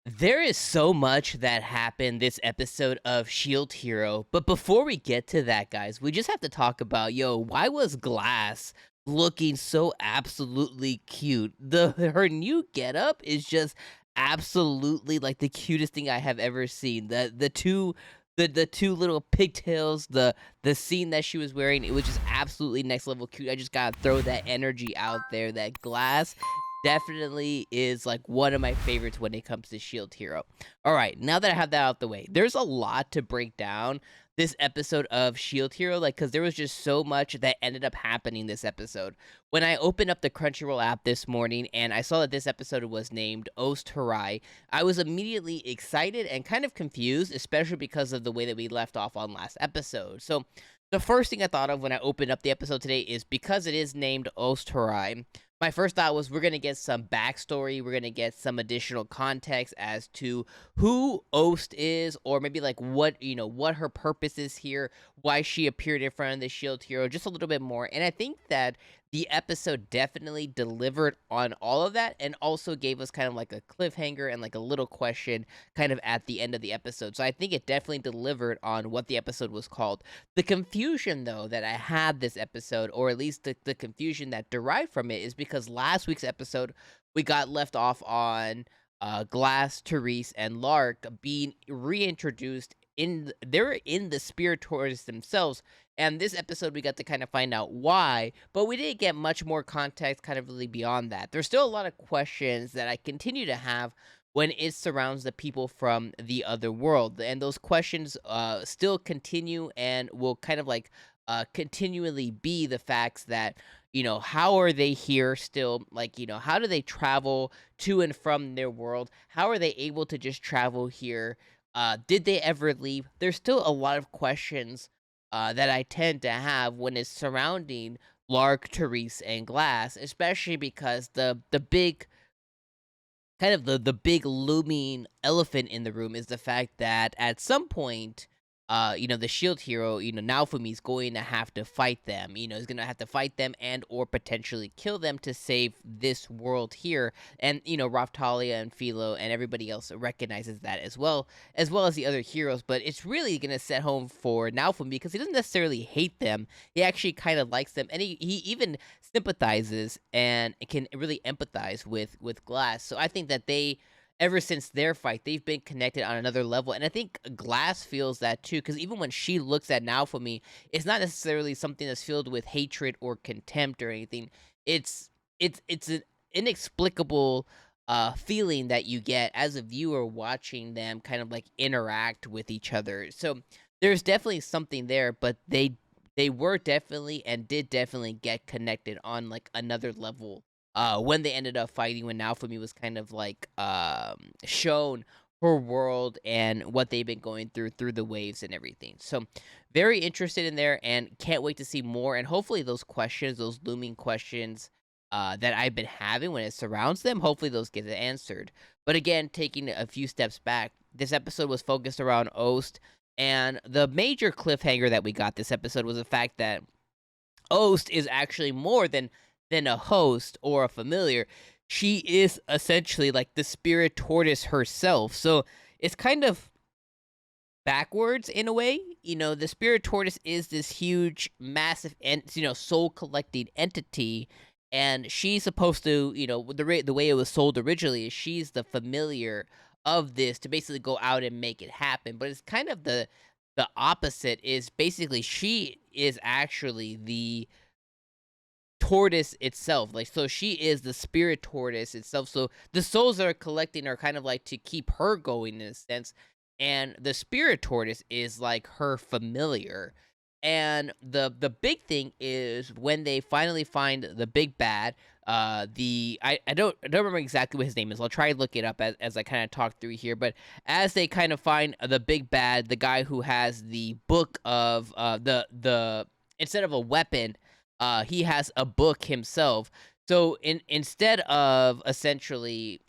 There is so much that happened this episode of Shield Hero, but before we get to that, guys, we just have to talk about why was Glass looking so absolutely cute? The her new getup is just absolutely like the cutest thing I have ever seen. The two little pigtails, the scene that she was wearing, it was just absolutely next level cute. I just gotta throw that energy out there. That Glass definitely is like one of my favorites when it comes to Shield Hero. All right, now that I have that out the way, there's a lot to break down this episode of Shield Hero, like because there was just so much that ended up happening this episode. When I opened up the Crunchyroll app this morning and I saw that this episode was named 𝐒𝐻𝐻𝐼, I was immediately excited and kind of confused, especially because of the way that we left off on last episode. So the first thing I thought of when I opened up the episode today is because it is named 𝐒𝐻𝐻𝐼, my first thought was we're going to get some backstory. We're going to get some additional context as to who 𝐒𝐻 is, or maybe like what her purpose is here, why she appeared in front of the Shield Hero, just a little bit more. And I think that the episode definitely delivered on all of that and also gave us kind of like a cliffhanger and like a little question kind of at the end of the episode. So I think it definitely delivered on what the episode was called. The confusion, though, that I had this episode, or at least the confusion that derived from it, is because last week's episode, we got left off on Glass, Therese, and L'arc being reintroduced they're in the spirit tours themselves. And this episode, we got to kind of find out why, but we didn't get much more context kind of really beyond that. There's still a lot of questions that I continue to have when it surrounds the people from the other world. And those questions still continue and will kind of like continually be the facts that, how are they here still? Like, how do they travel to and from their world? How are they able to just travel here? Did they ever leave? There's still a lot of questions that I tend to have when it's surrounding L'arc, Therese, and Glass, especially because the big kind of the big looming elephant in the room is the fact that at some point, the shield hero, Naofumi is going to have to fight them. He's going to have to fight them and or potentially kill them to save this world here. And Raftalia and Philo and everybody else recognizes that as well as the other heroes. But it's really going to set home for Naofumi because he doesn't necessarily hate them. He actually kind of likes them, and he even sympathizes and can really empathize with Glass. So I think that ever since their fight, they've been connected on another level. And I think Glass feels that too, because even when she looks at Naofumi, it's not necessarily something that's filled with hatred or contempt or anything. It's an inexplicable feeling that you get as a viewer watching them kind of like interact with each other. So there's definitely something there, but they were definitely and did definitely get connected on like another level when they ended up fighting, when Naofumi was kind of like shown her world and what they've been going through the waves and everything. So very interested in there and can't wait to see more, and hopefully those questions, those looming questions that I've been having when it surrounds them, hopefully those get answered. But again, taking a few steps back, this episode was focused around 𝐒𝐻, and the major cliffhanger that we got this episode was the fact that 𝐒𝐻 is actually more than a host or a familiar. She is essentially like the spirit tortoise herself. So it's kind of backwards in a way. The spirit tortoise is this huge, massive, and soul collecting entity, and she's supposed to, the way it was sold originally is she's the familiar of this to basically go out and make it happen. But it's kind of the opposite. Is basically she is actually the tortoise itself. Like, so she is the spirit tortoise itself. So the souls that are collecting are kind of like to keep her going in a sense, and the spirit tortoise is like her familiar. And the big thing is when they finally find the big bad. I don't remember exactly what his name is. I'll try to look it up as I kind of talk through here. But as they kind of find the big bad, the guy who has the book of the instead of a weapon, he has a book himself. So instead of essentially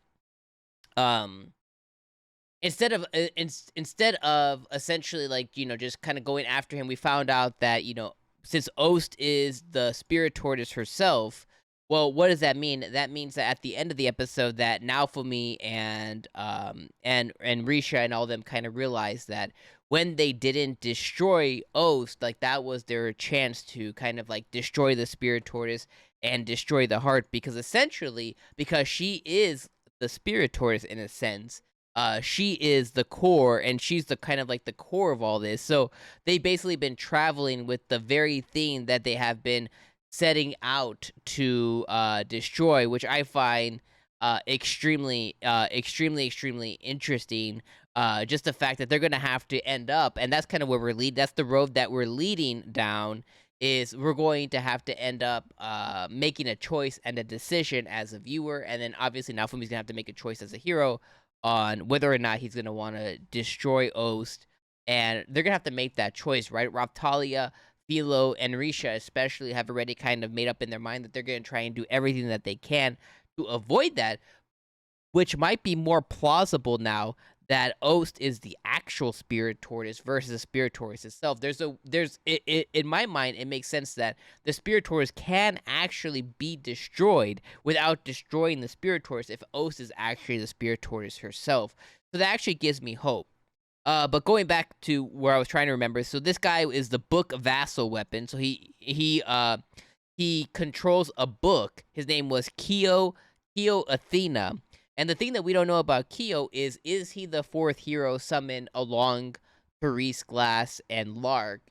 um instead of essentially like just kind of going after him, we found out that since 𝐒𝐻 is the spirit tortoise herself, Well, what does that mean? That means that at the end of the episode that Naofumi and Risha and all them kind of realized that when they didn't destroy Ost, like that was their chance to kind of like destroy the spirit tortoise and destroy the heart, because essentially, because she is the spirit tortoise in a sense, she is the core, and she's the kind of like the core of all this. So they basically been traveling with the very thing that they have been setting out to destroy, which I find extremely interesting. Just the fact that they're gonna have to end up, and that's kind of where we're lead. That's the road that we're leading down. Is we're going to have to end up making a choice and a decision as a viewer, and then obviously Naofumi's gonna have to make a choice as a hero on whether or not he's gonna want to destroy Ost, and they're gonna have to make that choice, right? Raptalia, Philo, and Risha especially have already kind of made up in their mind that they're going to try and do everything that they can to avoid that, which might be more plausible now that Ost is the actual spirit tortoise versus the spirit tortoise itself. In my mind, it makes sense that the spirit tortoise can actually be destroyed without destroying the spirit tortoise if Ost is actually the spirit tortoise herself. So that actually gives me hope. But going back to where I was trying to remember, so this guy is the book vassal weapon. So he controls a book. His name was Kyo Athena. And the thing that we don't know about Kyo is he the fourth hero summoned along Therese, Glass, and Lark,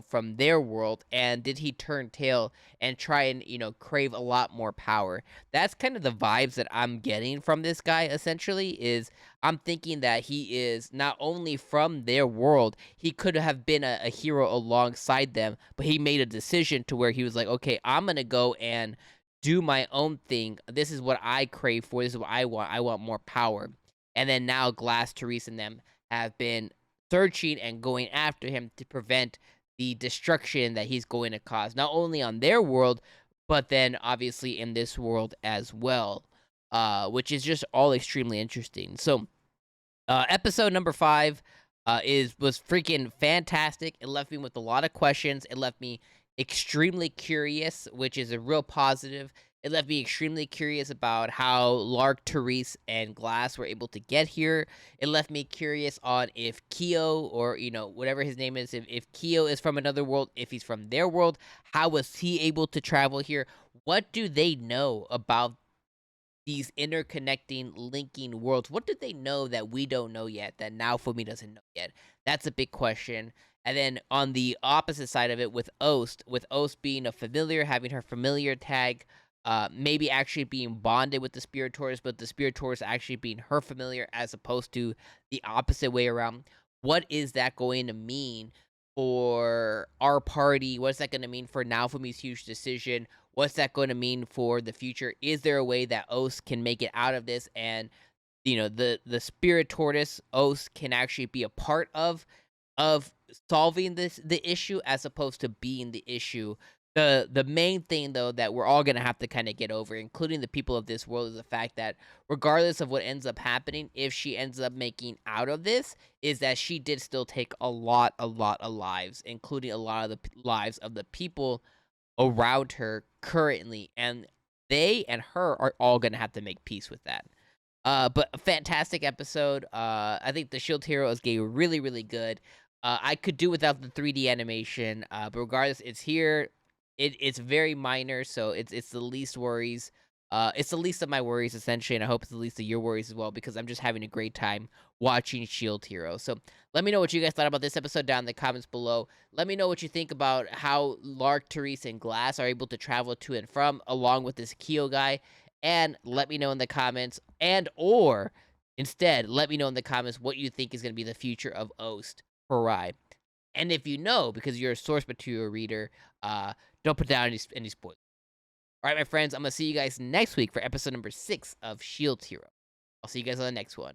from their world, and did he turn tail and try and, crave a lot more power? That's kind of the vibes that I'm getting from this guy, essentially, is I'm thinking that he is not only from their world, he could have been a hero alongside them, but he made a decision to where he was like, okay, I'm gonna go and do my own thing. This is what I crave for. This is what I want. I want more power. And then now Glass, Therese, and them have been searching and going after him to prevent the destruction that he's going to cause, not only on their world, but then obviously in this world as well, which is just all extremely interesting. So, episode number 5 was freaking fantastic. It left me with a lot of questions. It left me extremely curious, which is a real positive. It left me extremely curious about how Lark, Therese, and Glass were able to get here. It left me curious on if Kyo, or whatever his name is, if Kyo is from another world, if he's from their world, how was he able to travel here? What do they know about these interconnecting, linking worlds? What do they know that we don't know yet, that Naofumi doesn't know yet? That's a big question. And then on the opposite side of it, with Ost being a familiar, having her familiar tag, maybe actually being bonded with the Spirit Tortoise, but the Spirit Tortoise actually being her familiar as opposed to the opposite way around. What is that going to mean for our party? What's that going to mean for Naofumi's huge decision? What's that going to mean for the future? Is there a way that Ost can make it out of this, and the spirit tortoise Ost can actually be a part of solving the issue as opposed to being the issue? The main thing though that we're all gonna have to kind of get over, including the people of this world, is the fact that regardless of what ends up happening, if she ends up making out of this, is that she did still take a lot of lives, including a lot of the lives of the people around her currently, and they and her are all gonna have to make peace with that. But a fantastic episode. I think the Shield Hero is getting really good. I could do without the 3D animation, but regardless, it's here. It's very minor, so it's the least worries. It's the least of my worries essentially, and I hope it's the least of your worries as well, because I'm just having a great time watching Shield Hero. So let me know what you guys thought about this episode down in the comments below. Let me know what you think about how Lark, Therese, and Glass are able to travel to and from, along with this Kyo guy. And let me know in the comments, or instead, let me know in the comments what you think is going to be the future of Ost Harai. And if you know, because you're a source material reader, don't put down any spoilers. All right, my friends, I'm going to see you guys next week for episode number 6 of Shield Hero. I'll see you guys on the next one.